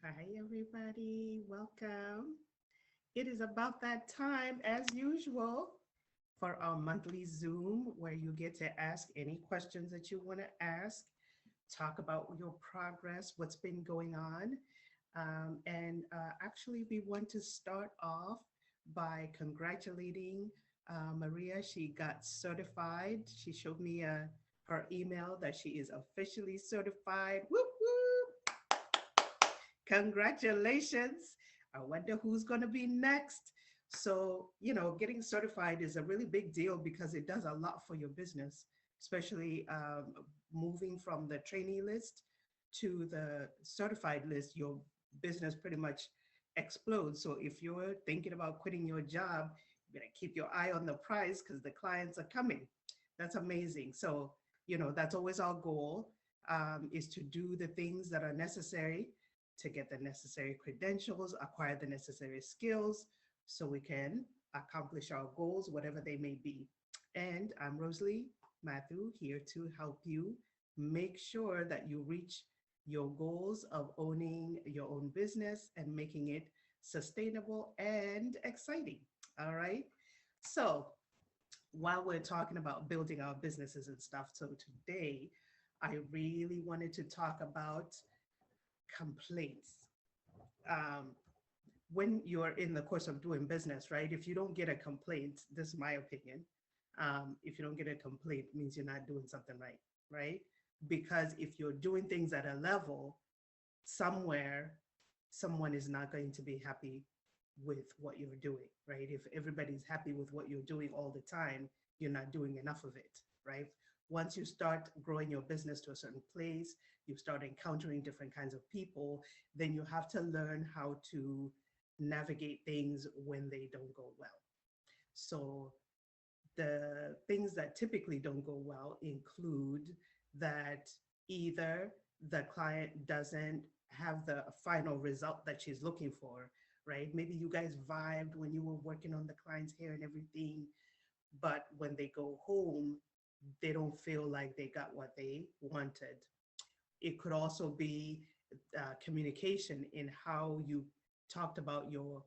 Hi, everybody. Welcome. It is about that time, as usual, for our monthly Zoom where you get to ask any questions that you want to ask, talk about your progress, what's been going on. Actually, we want to start off by congratulating Maria. She got certified. She showed me her email that she is officially certified. Whoop, whoop. Congratulations. I wonder who's going to be next. So, getting certified is a really big deal because it does a lot for your business, especially moving from the trainee list to the certified list. Your business pretty much explodes. So, if you're thinking about quitting your job, you better keep your eye on the prize because the clients are coming. That's amazing. So, that's always our goal, is to do the things that are necessary to get the necessary credentials, acquire the necessary skills so we can accomplish our goals, whatever they may be. And I'm Roselee, Mathu, here to help you make sure that you reach your goals of owning your own business and making it sustainable and exciting. All right. So while we're talking about building our businesses and stuff, so today I really wanted to talk about complaints. Um, when you're in the course of doing business, right? If you don't get a complaint, this is my opinion. If you don't get a complaint, it means you're not doing something right, right? Because if you're doing things at a level, somewhere, someone is not going to be happy with what you're doing, right? If everybody's happy with what you're doing all the time, you're not doing enough of it, right? Once you start growing your business to a certain place, you start encountering different kinds of people, then you have to learn how to navigate things when they don't go well. So the things that typically don't go well include that either the client doesn't have the final result that she's looking for, right? Maybe you guys vibed when you were working on the client's hair and everything, but when they go home, they don't feel like they got what they wanted. It could also be communication in how you talked about your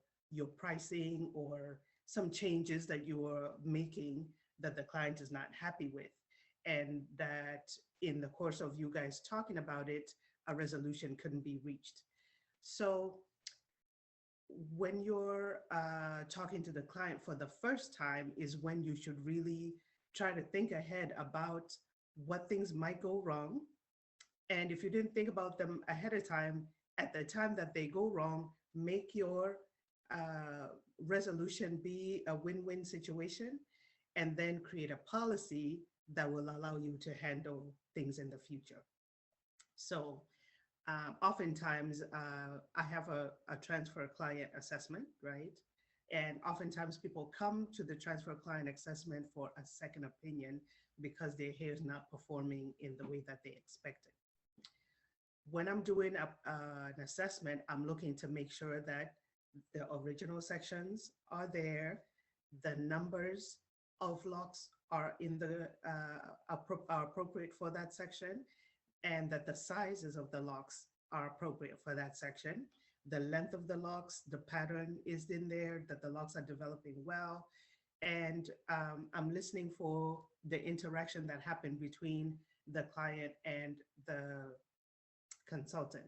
pricing or some changes that you are making that the client is not happy with, and that in the course of you guys talking about it, a resolution couldn't be reached. So when you're talking to the client for the first time is when you should really try to think ahead about what things might go wrong. And if you didn't think about them ahead of time, at the time that they go wrong, make your uh, resolution be a win-win situation, and then create a policy that will allow you to handle things in the future. So oftentimes I have a transfer client assessment, right? And oftentimes people come to the transfer client assessment for a second opinion because their hair is not performing in the way that they expected. When I'm doing an assessment, I'm looking to make sure that the original sections are there, the numbers of locks are in the are appropriate for that section, and that the sizes of the locks are appropriate for that section. The length of the locks, the pattern is in there, that the locks are developing well. And I'm listening for the interaction that happened between the client and the consultant.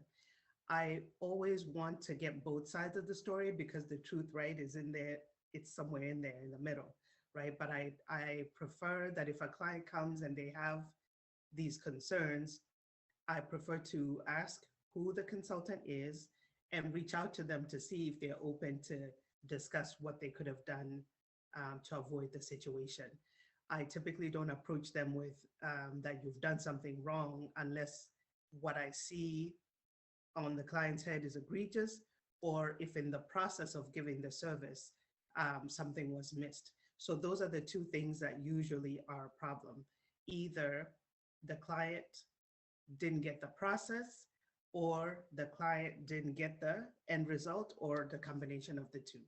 I always want to get both sides of the story because the truth, right, is in there. It's somewhere in there in the middle, right? But I prefer that if a client comes and they have these concerns, I prefer to ask who the consultant is and reach out to them to see if they're open to discuss what they could have done to avoid the situation. I typically don't approach them with that you've done something wrong unless what I see on the client's head is egregious, or if in the process of giving the service, something was missed. So those are the two things that usually are a problem. Either the client didn't get the process, or the client didn't get the end result, or the combination of the two,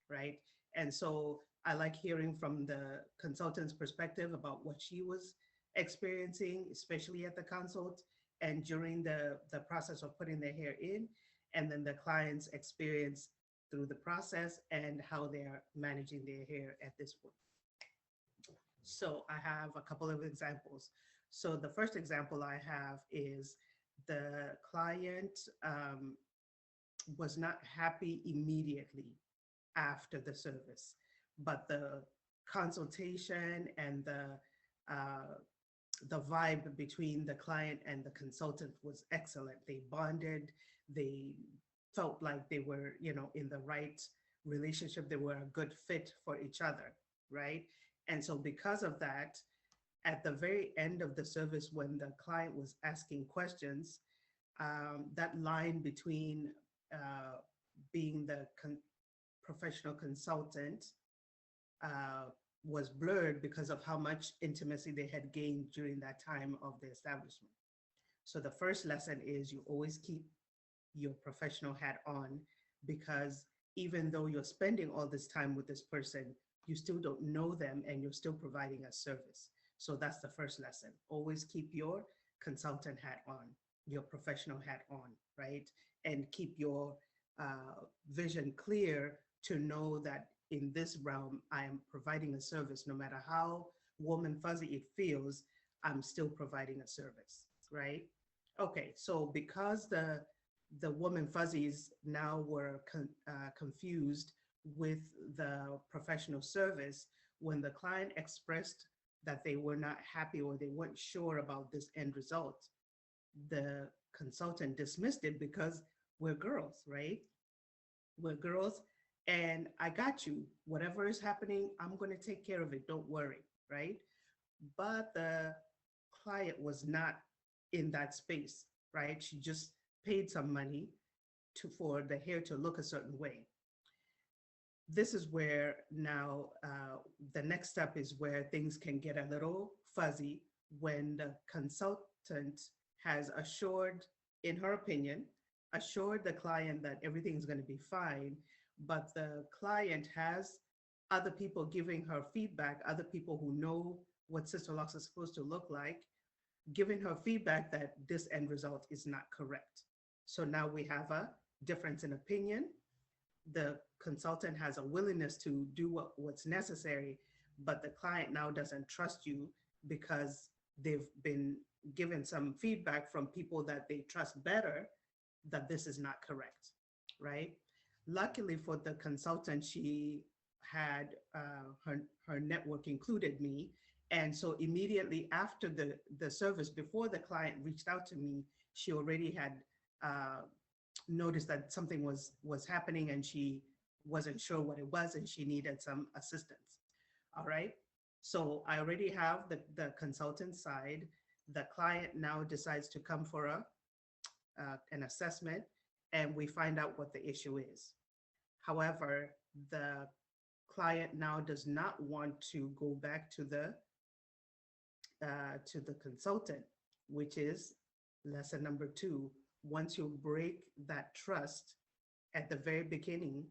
right? And so I like hearing from the consultant's perspective about what she was experiencing, especially at the consult and during the process of putting their hair in. and then the client's experience through the process and how they're managing their hair at this point. So I have a couple of examples. So the first example I have is the client was not happy immediately after the service, but the consultation and uh, the vibe between the client and the consultant was excellent. They bonded. They felt like they were, in the right relationship. They were a good fit for each other, right? And so because of that, at the very end of the service, when the client was asking questions, that line between uh, being the professional consultant uh, was blurred because of how much intimacy they had gained during that time of the establishment. So the first lesson is you always keep your professional hat on, because even though you're spending all this time with this person, you still don't know them and you're still providing a service. So that's the first lesson. Always keep your consultant hat on, your professional hat on, right? And keep your vision clear to know that in this realm, I am providing a service. No matter how warm and fuzzy it feels, I'm still providing a service, right? Okay, so because the woman fuzzies now were confused with the professional service, when the client expressed that they were not happy or they weren't sure about this end result, the consultant dismissed it because we're girls, right? We're girls, and I got you. Whatever is happening, I'm going to take care of it. Don't worry, right? But the client was not in that space, right? She just paid some money for the hair to look a certain way. This is where now the next step is where things can get a little fuzzy when the consultant has assured, in her opinion, assured the client that everything's going to be fine, but the client has other people giving her feedback, other people who know what sister locks is supposed to look like, giving her feedback that this end result is not correct. So now we have a difference in opinion. The consultant has a willingness to do what's necessary, but the client now doesn't trust you because they've been given some feedback from people that they trust better that this is not correct, right? Luckily for the consultant, she had her network included me. And so immediately after the service, before the client reached out to me, she already had uh, noticed that something was happening and she wasn't sure what it was and she needed some assistance. All right. So I already have the consultant side. The client now decides to come for an assessment and we find out what the issue is. However, the client now does not want to go back to the consultant, which is lesson number 2. Once you break that trust at the very beginning,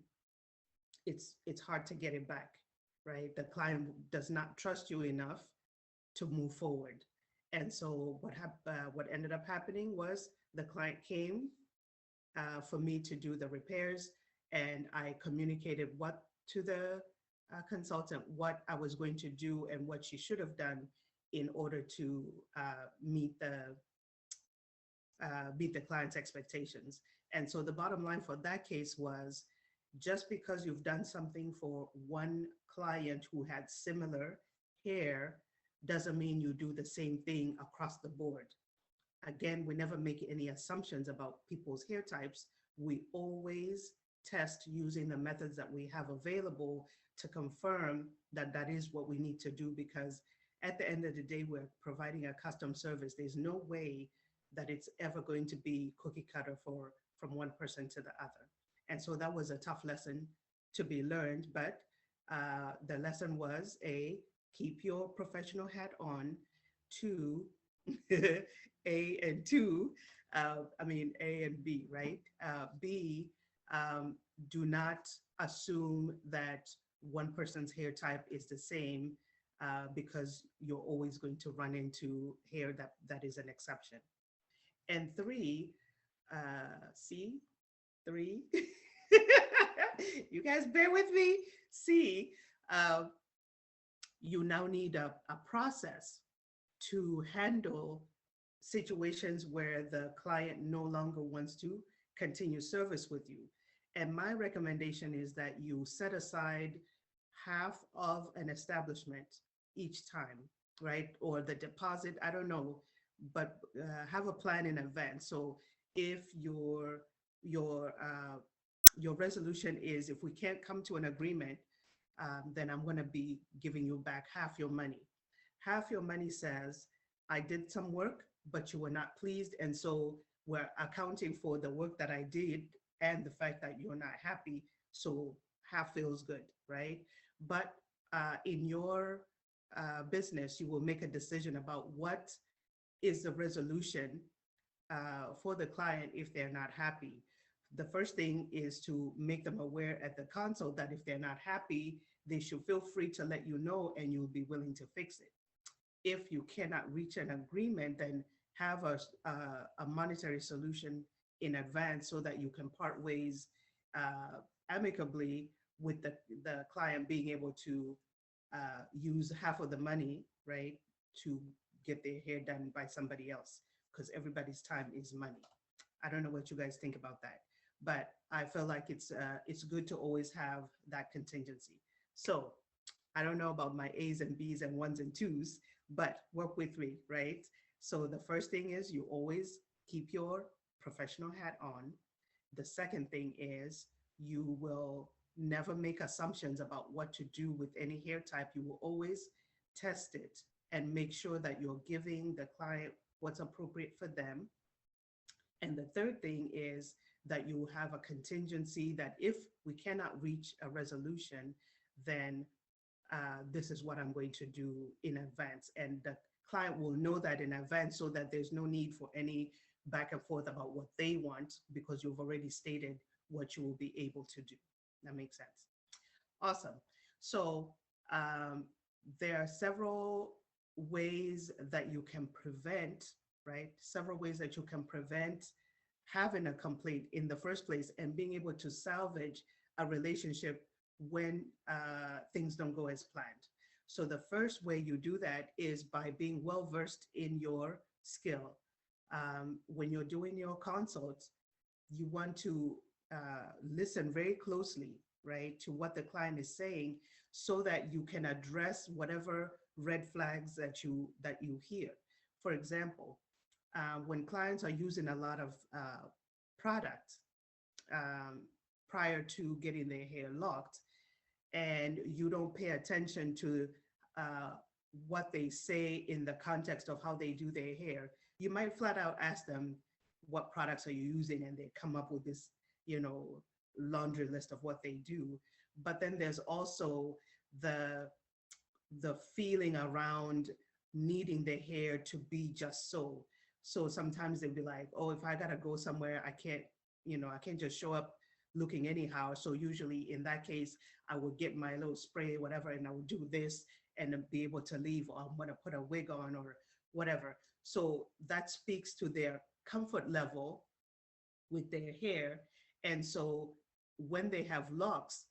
it's hard to get it back, right? The client does not trust you enough to move forward. And so what ended up happening was the client came for me to do the repairs, and I communicated what to the consultant what I was going to do and what she should have done in order to meet the client's expectations. And so the bottom line for that case was, just because you've done something for one client who had similar hair doesn't mean you do the same thing across the board. Again, we never make any assumptions about people's hair types. We always test using the methods that we have available to confirm that that is what we need to do, because at the end of the day, we're providing a custom service. There's no way that it's ever going to be cookie cutter from one person to the other. And so that was a tough lesson to be learned, but the lesson was keep your professional hat on. 2, A and 2, A and B, right? B, do not assume that one person's hair type is the same because you're always going to run into hair that is an exception. And 3, C, three. You guys bear with me. C, uh, you now need a process to handle situations where the client no longer wants to continue service with you. And my recommendation is that you set aside half of an establishment each time, right? Or the deposit, I don't know, but have a plan in advance. So if your your resolution is if we can't come to an agreement, then I'm going to be giving you back half your money. Half your money says, I did some work, but you were not pleased. And so we're accounting for the work that I did and the fact that you're not happy. So half feels good, right? But in your business, you will make a decision about what is the resolution for the client if they're not happy. The first thing is to make them aware at the console that if they're not happy, they should feel free to let you know and you'll be willing to fix it. If you cannot reach an agreement, then have a monetary solution in advance so that you can part ways amicably with the client being able to use half of the money, right, to get their hair done by somebody else because everybody's time is money. I don't know what you guys think about that, but I feel like it's good to always have that contingency. So I don't know about my A's and B's and ones and twos, but work with me, right? So the first thing is you always keep your professional hat on. The second thing is you will never make assumptions about what to do with any hair type. You will always test it and make sure that you're giving the client what's appropriate for them. And the third thing is that you have a contingency that if we cannot reach a resolution, then this is what I'm going to do in advance. And the client will know that in advance so that there's no need for any back and forth about what they want because you've already stated what you will be able to do. That makes sense. Awesome. So um, there are several ways that you can prevent, right? Several ways that you can prevent having a complaint in the first place and being able to salvage a relationship when things don't go as planned. So the first way you do that is by being well versed in your skill. When you're doing your consults, you want to listen very closely, right, to what the client is saying so that you can address whatever red flags that you hear. For example, when clients are using a lot of product um, prior to getting their hair locked, and you don't pay attention to uh, what they say in the context of how they do their hair, you might flat out ask them, what products are you using? And they come up with this, laundry list of what they do. But then there's also the the feeling around needing the hair to be just so. So sometimes they'll be like, oh, if I gotta go somewhere, I can't just show up looking anyhow. So usually in that case, I would get my little spray, whatever, and I would do this and then be able to leave, or I'm gonna put a wig on or whatever. So that speaks to their comfort level with their hair. And so when they have locks,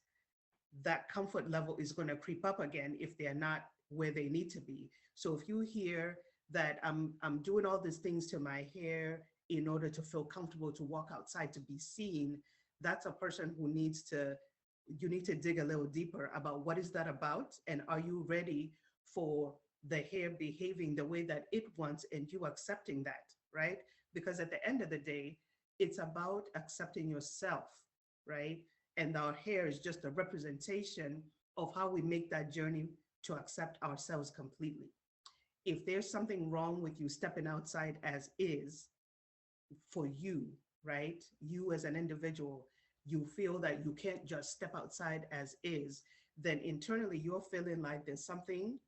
that comfort level is going to creep up again if they're not where they need to be. So if you hear that I'm doing all these things to my hair in order to feel comfortable to walk outside to be seen, that's a person who you need to dig a little deeper about what is that about, and are you ready for the hair behaving the way that it wants and you accepting that, right? Because at the end of the day, it's about accepting yourself, right? And our hair is just a representation of how we make that journey to accept ourselves completely. If there's something wrong with you stepping outside as is for you, right? You as an individual, you feel that you can't just step outside as is, then internally you're feeling like there's something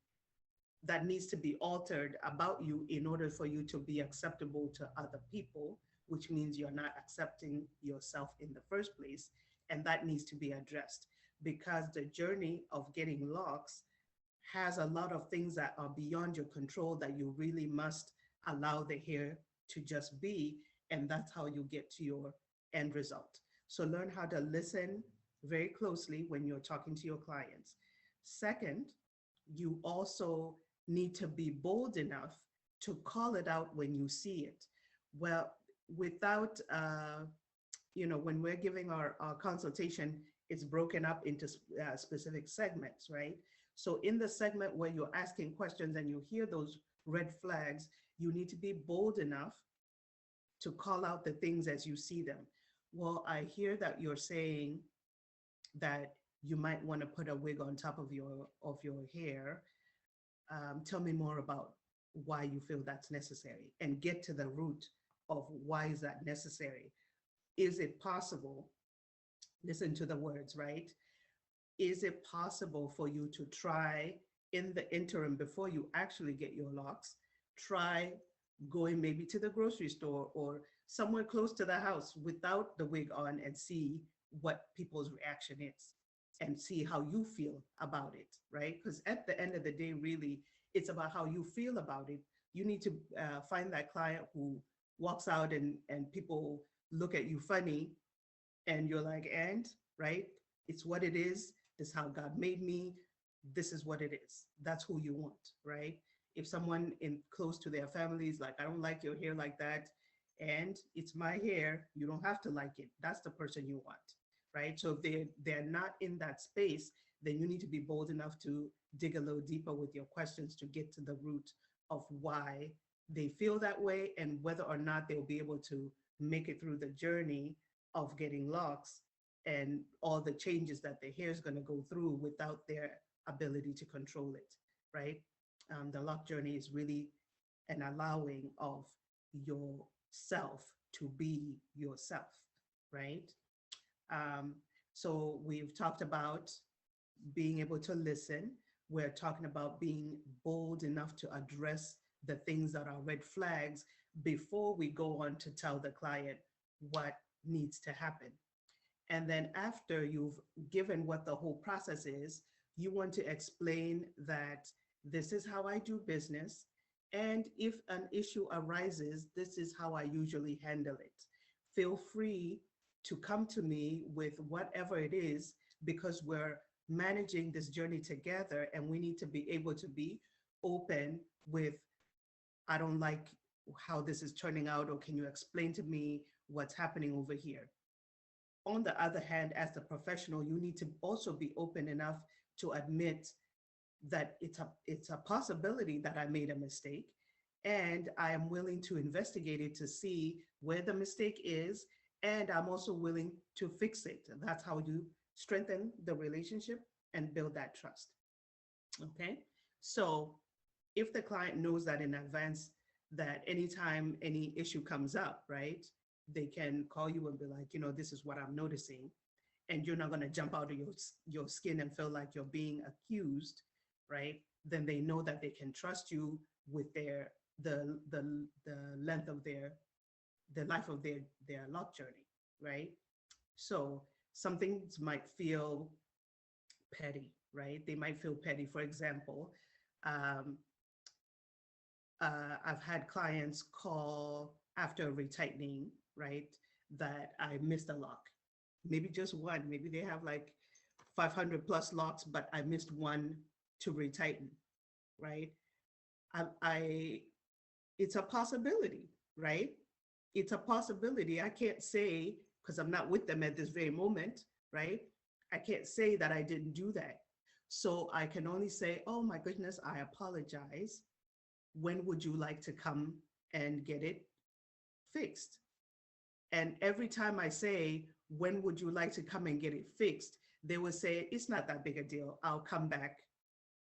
that needs to be altered about you in order for you to be acceptable to other people, which means you're not accepting yourself in the first place. And that needs to be addressed because the journey of getting locks has a lot of things that are beyond your control that you really must allow the hair to just be. And that's how you get to your end result. So learn how to listen very closely when you're talking to your clients. Second, you also need to be bold enough to call it out when you see it. Well, without, when we're giving our consultation, it's broken up into specific segments, right? So in the segment where you're asking questions and you hear those red flags, you need to be bold enough to call out the things as you see them. Well, I hear that you're saying that you might want to put a wig on top of your hair. Tell me more about why you feel that's necessary, and get to the root of why is that necessary. Is it possible? Listen to the words, right? Is it possible for you to try in the interim before you actually get your locks, try going maybe to the grocery store or somewhere close to the house without the wig on and see what people's reaction is and see how you feel about it, right? Because at the end of the day, really, it's about how you feel about it. You need to find that client who walks out and people look at you funny and you're like, and, right? It's what it is. This is how God made me. This is what it is. That's who you want, right? If someone in close to their family is like, I don't like your hair like that, and it's my hair, you don't have to like it. That's the person you want, right? So if they're not in that space, then you need to be bold enough to dig a little deeper with your questions to get to the root of why they feel that way and whether or not they'll be able to make it through the journey of getting locks and all the changes that the hair is going to go through without their ability to control it, right? The lock journey is really an allowing of yourself to be yourself, right? Um, so we've talked about being able to listen. We're talking about being bold enough to address the things that are red flags before we go on to tell the client what needs to happen. And then after you've given what the whole process is, you want to explain that this is how I do business. And if an issue arises, this is how I usually handle it. Feel free to come to me with whatever it is, because we're managing this journey together and we need to be able to be open with, I don't like how this is turning out, or can you explain to me what's happening over here? On the other hand, as a professional, you need to also be open enough to admit that it's a possibility that I made a mistake, and I am willing to investigate it to see where the mistake is, and I'm also willing to fix it. And that's how you strengthen the relationship and build that trust. Okay, so if the client knows that in advance, that anytime any issue comes up, right, they can call you and be like, this is what I'm noticing, and you're not going to jump out of your skin and feel like you're being accused, right? Then they know that they can trust you with the length of the life of their lock journey, right? So some things might feel petty, right? They might feel petty. For example, um, I've had clients call after retightening, right, that I missed a lock. Maybe just one. Maybe they have like 500 plus locks, but I missed one to retighten, right? I it's a possibility, right? It's a possibility. I can't say, because I'm not with them at this very moment, right? I can't say that I didn't do that. So I can only say, oh my goodness, I apologize. When would you like to come and get it fixed? And every time I say, when would you like to come and get it fixed? They will say, it's not that big a deal. I'll come back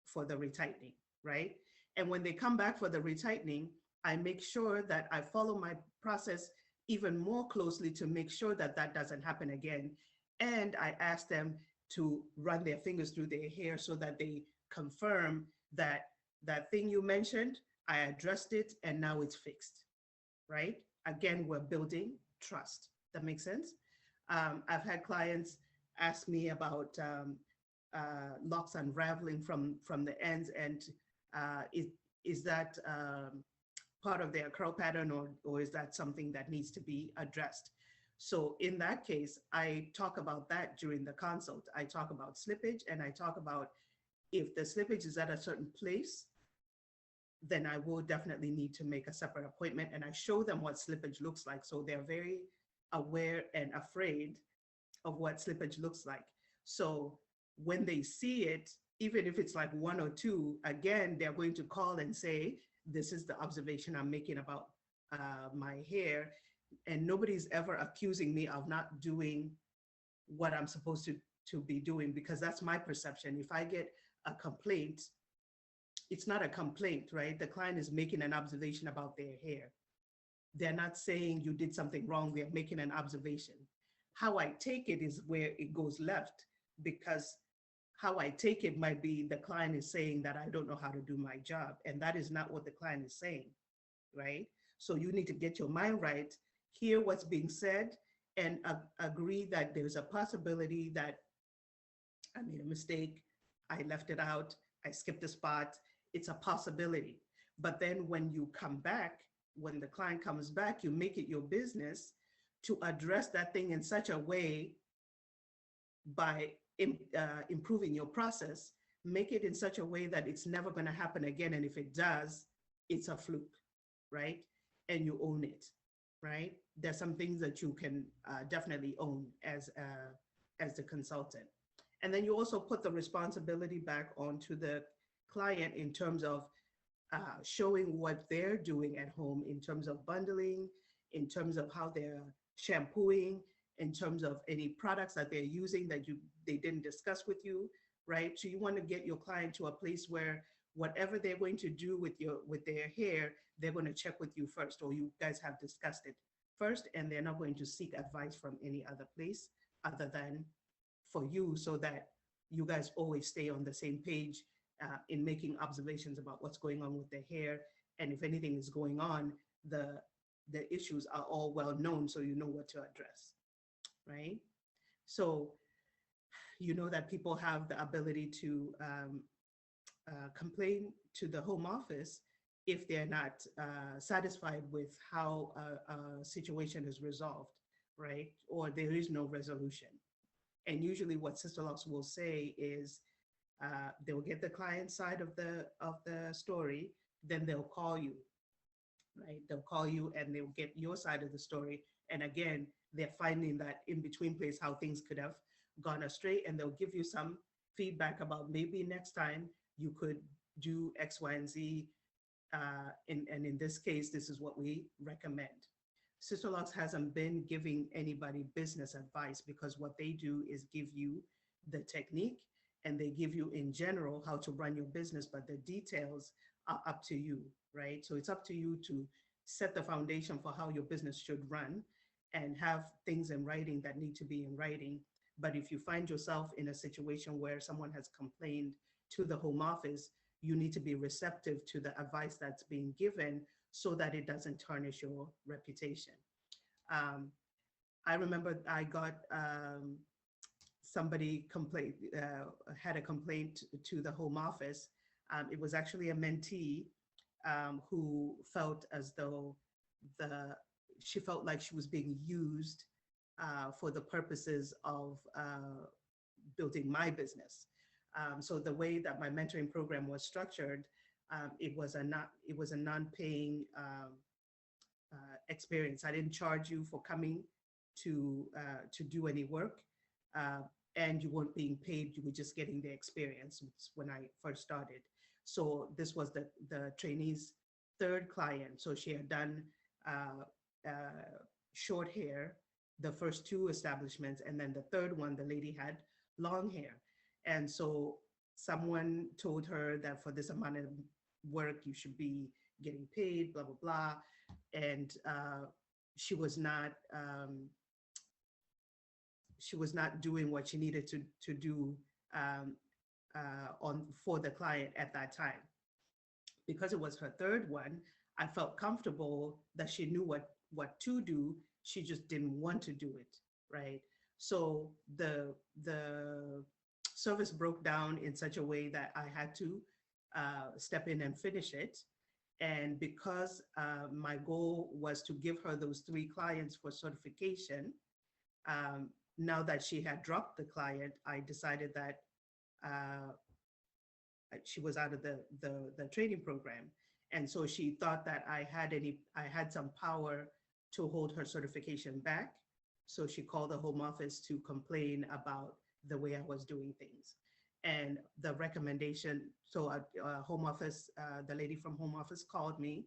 for the retightening, right? And when they come back for the retightening, I make sure that I follow my process even more closely to make sure that that doesn't happen again. And I ask them to run their fingers through their hair so that they confirm that that thing you mentioned, I addressed it and now it's fixed, right? Again, we're building trust. That makes sense? I've had clients ask me about locks unraveling from the ends, and is that part of their curl pattern, or is that something that needs to be addressed? So in that case, I talk about that during the consult. I talk about slippage, and I talk about if the slippage is at a certain place, then I will definitely need to make a separate appointment, and I show them what slippage looks like. So they're very aware and afraid of what slippage looks like. So when they see it, even if it's like one or two, again, they're going to call and say, this is the observation I'm making about my hair. And nobody's ever accusing me of not doing what I'm supposed to be doing, because that's my perception. If I get a complaint, it's not a complaint, right? The client is making an observation about their hair. They're not saying you did something wrong. They're making an observation. How I take it is where it goes left, because how I take it might be the client is saying that I don't know how to do my job. And that is not what the client is saying, right? So you need to get your mind right, hear what's being said, and agree that there's a possibility that I made a mistake, I left it out, I skipped a spot. It's a possibility. But then when you come back, when the client comes back, you make it your business to address that thing in such a way by improving your process, make it in such a way that it's never going to happen again. And if it does, it's a fluke, right? And you own it, right? There's some things that you can definitely own as the consultant. And then you also put the responsibility back onto the client in terms of showing what they're doing at home in terms of bundling, in terms of how they're shampooing, in terms of any products that they're using that they didn't discuss with you, right? So you want to get your client to a place where whatever they're going to do with their hair, they're going to check with you first, or you guys have discussed it first, and they're not going to seek advice from any other place other than for you, so that you guys always stay on the same page in making observations about what's going on with the hair. And if anything is going on, the issues are all well known, so you know what to address, right? So you know that people have the ability to complain to the home office if they're not satisfied with how a situation is resolved, right? Or there is no resolution. And usually what Sister Locks will say is they'll get the client side of the story, then they'll call you, right? They'll call you and they'll get your side of the story. And again, they're finding that in between place how things could have gone astray, and they'll give you some feedback about maybe next time you could do X, Y, and Z. And in this case, this is what we recommend. Sister Locks hasn't been giving anybody business advice, because what they do is give you the technique, and they give you in general how to run your business, but the details are up to you, right? So it's up to you to set the foundation for how your business should run and have things in writing that need to be in writing. But if you find yourself in a situation where someone has complained to the home office, you need to be receptive to the advice that's being given so that it doesn't tarnish your reputation. I remember I got somebody had a complaint to the home office. It was actually a mentee who felt as though she felt like she was being used for the purposes of building my business. So the way that my mentoring program was structured, it was a non-paying experience. I didn't charge you for coming to do any work, and you weren't being paid. You were just getting the experience when I first started. So this was the trainee's third client. So she had done short hair, the first two establishments, and then the third one, the lady had long hair. And so someone told her that for this amount of work, you should be getting paid, blah, blah, blah. And she was not doing what she needed to do for the client at that time. Because it was her third one, I felt comfortable that she knew what to do. She just didn't want to do it, right? So the service broke down in such a way that I had to step in and finish it. And because my goal was to give her those 3 clients for certification, now that she had dropped the client, I decided that uh, she was out of the training program. And so she thought that I had some power to hold her certification back. So she called the home office to complain about the way I was doing things. And the recommendation, so home office, the lady from home office called me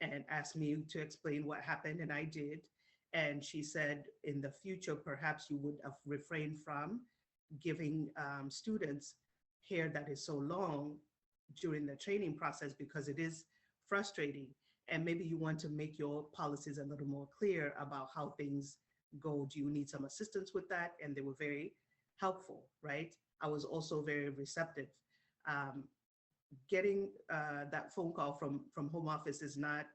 and asked me to explain what happened, and I did. And she said, in the future, perhaps you would have refrained from giving students hair that is so long during the training process because it is frustrating. And maybe you want to make your policies a little more clear about how things go. Do you need some assistance with that? And they were very helpful, right? I was also very receptive. Um, Getting that phone call from home office is not,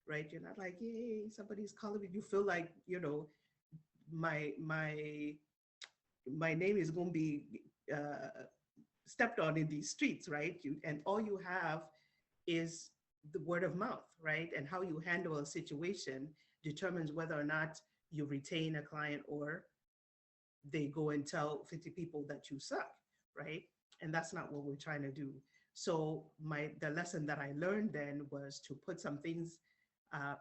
right? You're not like, yay, somebody's calling me. You feel like, my my my name is going to be stepped on in these streets, right? And all you have is the word of mouth, right? And how you handle a situation determines whether or not you retain a client or they go and tell 50 people that you suck, right? And that's not what we're trying to do. So the lesson that I learned then was to put some things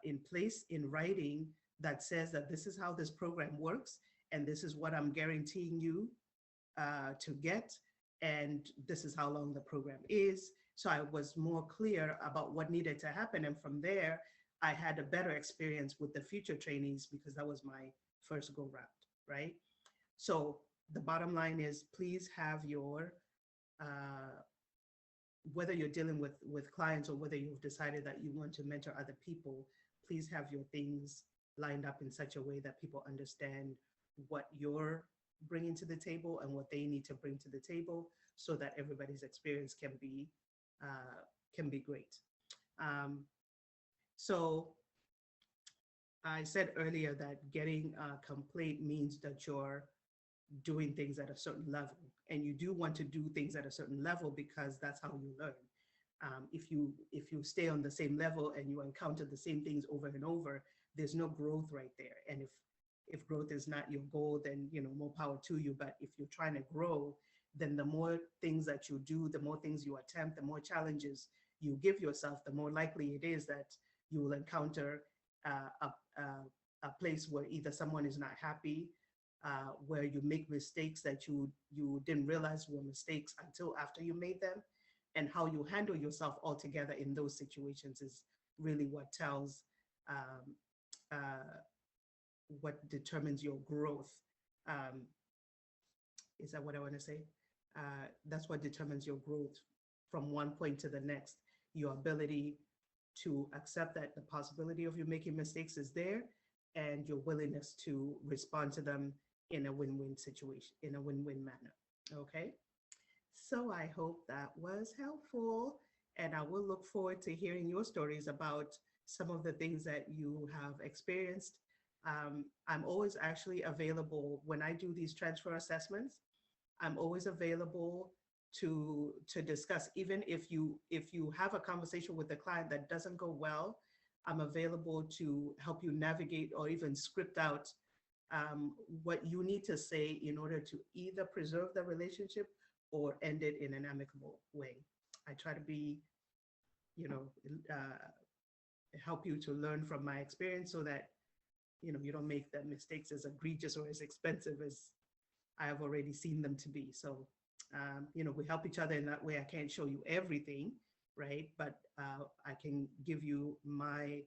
in place in writing that says that this is how this program works, and this is what I'm guaranteeing you to get, and this is how long the program is. So I was more clear about what needed to happen. And from there, I had a better experience with the future trainees because that was my first go round, right? So the bottom line is, please have your, whether you're dealing with clients or whether you've decided that you want to mentor other people, please have your things lined up in such a way that people understand what you're bringing to the table and what they need to bring to the table, so that everybody's experience can be great. So I said earlier that getting a complaint means that you're doing things at a certain level, and you do want to do things at a certain level because that's how you learn. If you stay on the same level and you encounter the same things over and over, there's no growth right there. And if growth is not your goal, then more power to you. But if you're trying to grow, then the more things that you do, the more things you attempt, the more challenges you give yourself, the more likely it is that you will encounter a place where either someone is not happy, where you make mistakes that you didn't realize were mistakes until after you made them. And how you handle yourself altogether in those situations is really what tells, what determines your growth. Um, is that what I want to say? That's what determines your growth from one point to the next. Your ability to accept that the possibility of you making mistakes is there, and your willingness to respond to them in a win-win situation, in a win-win manner. Okay. So I hope that was helpful, and I will look forward to hearing your stories about some of the things that you have experienced. I'm always actually available when I do these transfer assessments. I'm always available to discuss, even if you have a conversation with the client that doesn't go well. I'm available to help you navigate or even script out what you need to say in order to either preserve the relationship or end it in an amicable way. I try to be, help you to learn from my experience so that, you don't make the mistakes as egregious or as expensive as I have already seen them to be. So, we help each other in that way. I can't show you everything, right? But I can give you my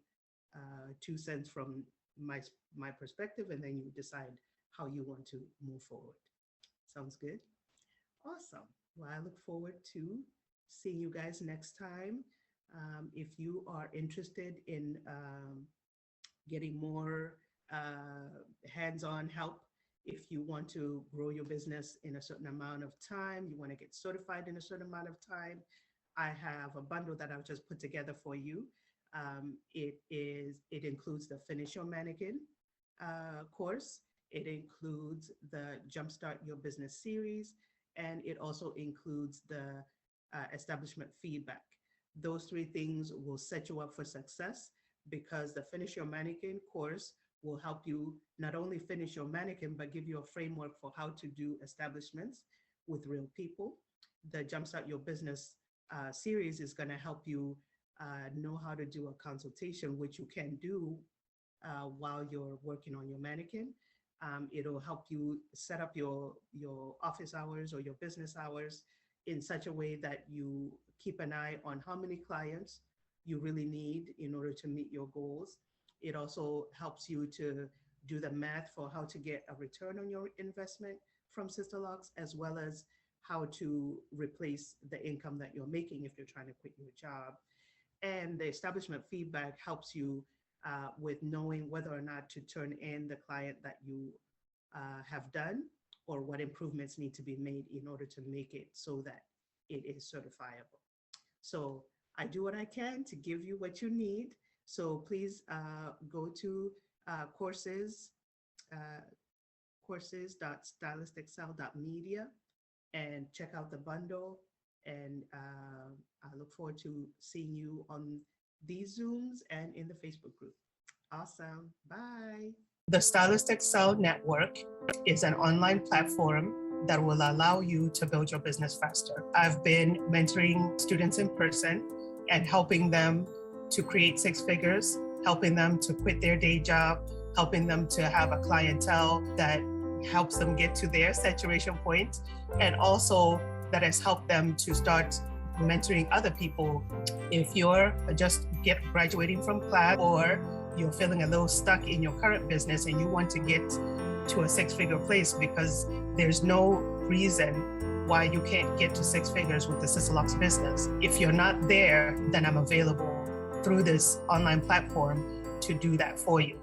2 cents from my perspective, and then you decide how you want to move forward. Sounds good? Awesome. Well, I look forward to seeing you guys next time. If you are interested in getting more hands-on help, if you want to grow your business in a certain amount of time, you want to get certified in a certain amount of time, I have a bundle that I've just put together for you. It includes the Finish Your Mannequin course. It includes the Jumpstart Your Business series, and it also includes the establishment feedback. Those three things will set you up for success, because the Finish Your Mannequin course will help you not only finish your mannequin, but give you a framework for how to do establishments with real people. The Jumpstart Your Business series is going to help you know how to do a consultation, which you can do while you're working on your mannequin. It'll help you set up your office hours or your business hours in such a way that you keep an eye on how many clients you really need in order to meet your goals. It also helps you to do the math for how to get a return on your investment from Sister Locks, as well as how to replace the income that you're making if you're trying to quit your job. And the establishment feedback helps you with knowing whether or not to turn in the client that you have done, or what improvements need to be made in order to make it so that it is certifiable. So I do what I can to give you what you need. So please go to courses.stylistexcel.media and check out the bundle. And I look forward to seeing you on these Zooms and in the Facebook group. Awesome. Bye. The Stylist Excel Network is an online platform that will allow you to build your business faster. I've been mentoring students in person and helping them to create six figures, helping them to quit their day job, helping them to have a clientele that helps them get to their saturation point, and also that has helped them to start mentoring other people. If you're just graduating from class, or you're feeling a little stuck in your current business and you want to get to a six-figure place because there's no reason why you can't get to six figures with the Sister Locks business. If you're not there, then I'm available through this online platform to do that for you.